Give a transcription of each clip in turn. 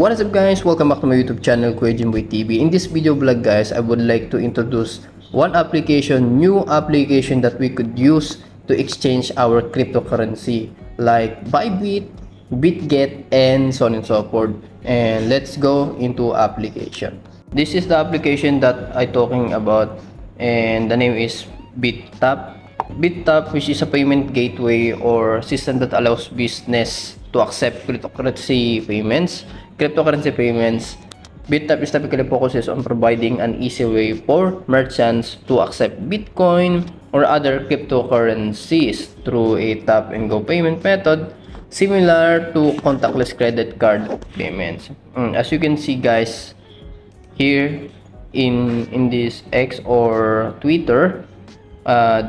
What is up guys? Welcome back to my YouTube channel, Kuya Jimboy TV. In this video vlog guys, I would like to introduce one application, new application that we could use to exchange our cryptocurrency like Bybit, BitGet, and so on and so forth. And let's go into application. This is the application that I talking about, and the name is BitTap. BitTap, which is a payment gateway or system that allows business to accept cryptocurrency payments. BitTap is typically focuses on providing an easy way for merchants to accept Bitcoin or other cryptocurrencies through a tap and go payment method similar to contactless credit card payments. As you can see guys, here in this X or Twitter,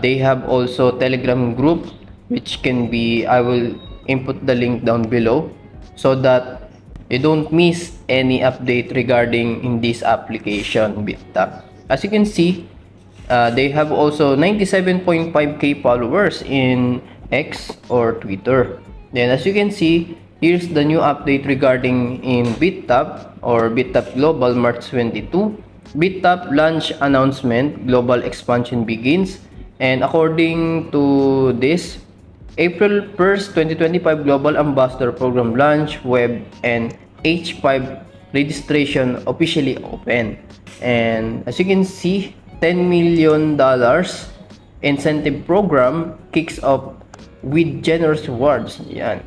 they have also Telegram group, which can be, I will input the link down below so that you don't miss any update regarding in this application BitTap. As you can see, they have also 97.5k followers in X or Twitter. Then as you can see, here's the new update regarding in BitTap or BitTap Global March 22. BitTap launch announcement, global expansion begins, and according to this, April 1st, 2025 Global Ambassador Program launch, web and H5 registration officially open. And as you can see, $10 million incentive program kicks off with generous rewards. Yan.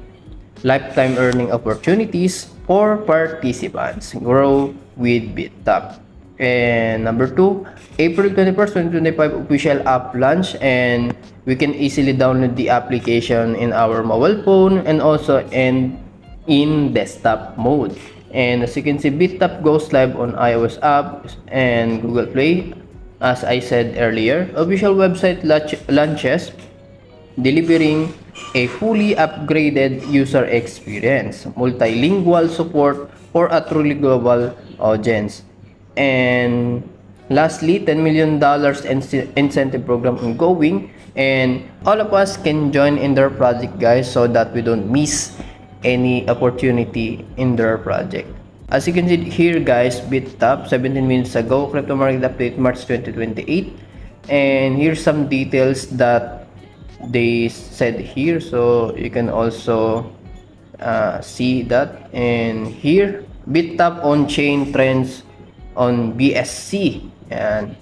Lifetime earning opportunities for participants. Grow with BitTap. And number 2, April 21st, 2025 official app launch, and we can easily download the application in our mobile phone and also in desktop mode. And as you can see, BitTap goes live on iOS app and Google Play. As I said earlier, official website launches, delivering a fully upgraded user experience, multilingual support for a truly global audience. And lastly, $10 million incentive program ongoing, and all of us can join in their project guys so that we don't miss any opportunity in their project. As you can see here guys, BitTap 17 minutes ago, crypto market update March 2028, and here's some details that they said here, so you can also see that. And here, BitTap on-chain trends on BSC, and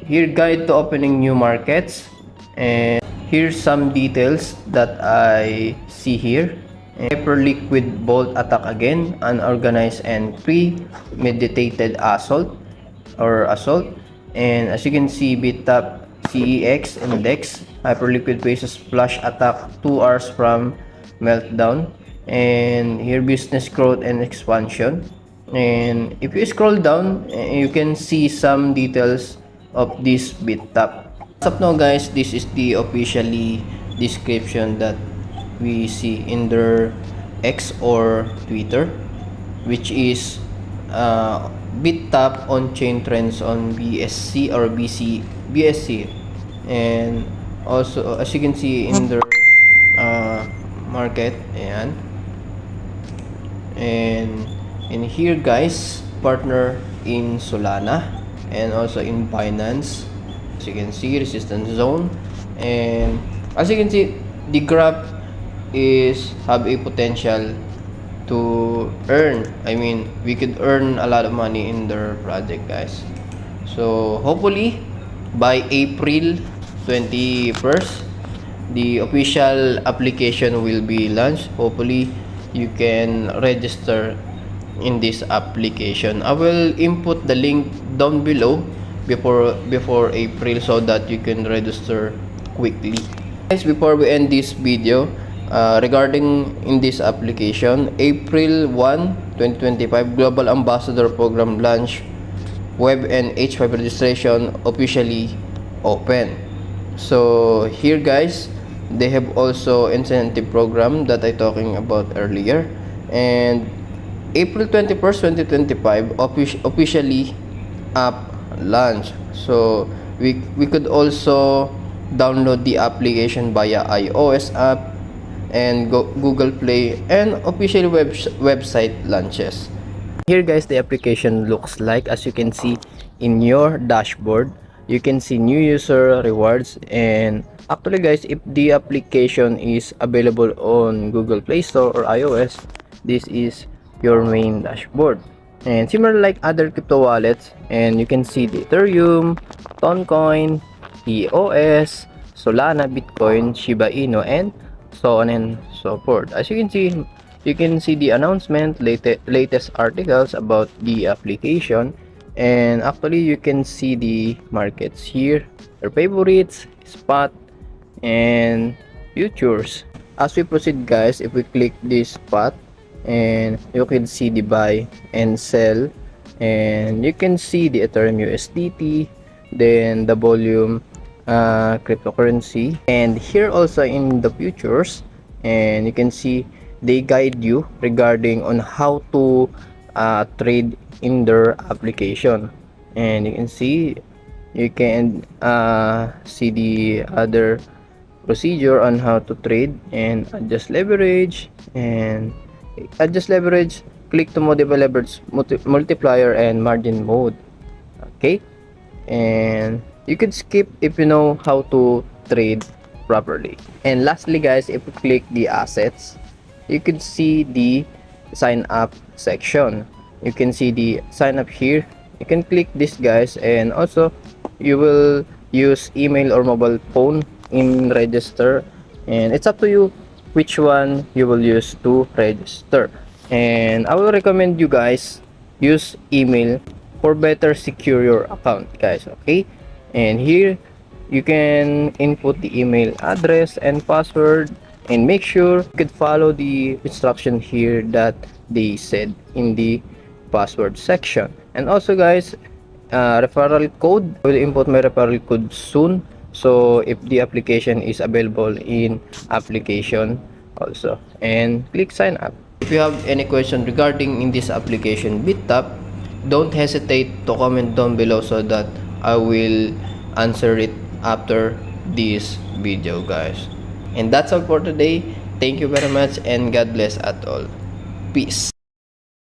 here guide to opening new markets, and here's some details that I see here. Hyperliquid bolt attack again, unorganized and premeditated assault. And as you can see, BitTap CEX index, Hyperliquid faces flash attack 2 hours from meltdown. And here business growth and expansion. And if you scroll down, you can see some details of this BitTap. As of now guys, this is the officially description that we see in their X or Twitter, which is BitTap on-chain trends on BSC or BSC. And also as you can see in their market, and in here guys, partner in Solana and also in Binance. As you can see, resistance zone, and as you can see, the graph is have a potential to earn, we could earn a lot of money in their project guys. So hopefully by April 21st, the official application will be launched. Hopefully you can register in this application. I will input the link down below before April so that you can register quickly. Guys, before we end this video, regarding in this application, April 1, 2025 Global Ambassador Program launch, web and H5 registration officially open. So here guys, they have also incentive program that I talking about earlier, and April 21st, 2025 officially app launch. So we could also download the application via iOS app and Google Play, and official website launches. Here guys, the application looks like, as you can see in your dashboard, you can see new user rewards. And actually guys, if the application is available on Google Play Store or iOS, this is your main dashboard. And similar like other crypto wallets, and you can see the Ethereum, Toncoin, EOS, Solana, Bitcoin, Shiba Inu, and so on and so forth. As you can see the announcement, latest articles about the application, and actually you can see the markets here, your favorites, spot, and futures. As we proceed guys, if we click this spot, and you can see the buy and sell, and you can see the Ethereum USDT, then the volume, cryptocurrency, and here also in the futures, and you can see they guide you regarding on how to trade in their application. And you can see see the other procedure on how to trade and adjust leverage. And adjust leverage, click to modify leverage multiplier and margin mode. Okay, and you could skip if you know how to trade properly. And lastly guys, if you click the assets, you can see the sign up section. You can see the sign up here. You can click this guys, and also you will use email or mobile phone in register, and it's up to you which one you will use to register. And I will recommend you guys use email for better secure your account guys. Okay, and here you can input the email address and password, and make sure you could follow the instruction here that they said in the password section. And also guys, referral code, I will input my referral code soon, so if the application is available in application also, and click sign up. If you have any question regarding in this application BitTap, don't hesitate to comment down below so that I will answer it after this video guys. And that's all for today. Thank you very much, and God bless at all. Peace.